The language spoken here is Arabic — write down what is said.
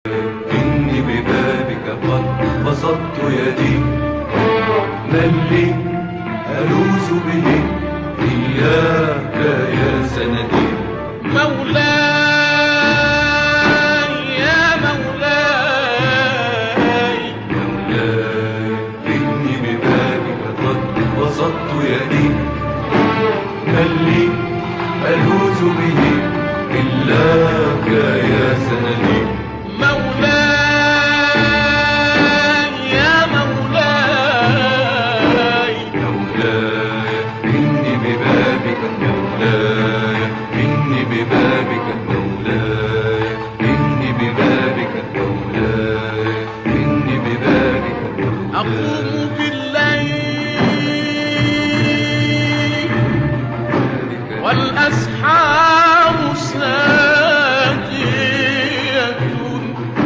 إني ببابك قد بسطت يدي، من لي ألوذ به إياك يا سندي. مولاي يا مولاي، مولاي إني ببابك قد بسطت يدي، من لي ألوذ به إلاك يا سندي. مولاي يا مولاي، مولاي إني ببابك، مولاي إني ببابك، مولاي إني ببابك، مولاي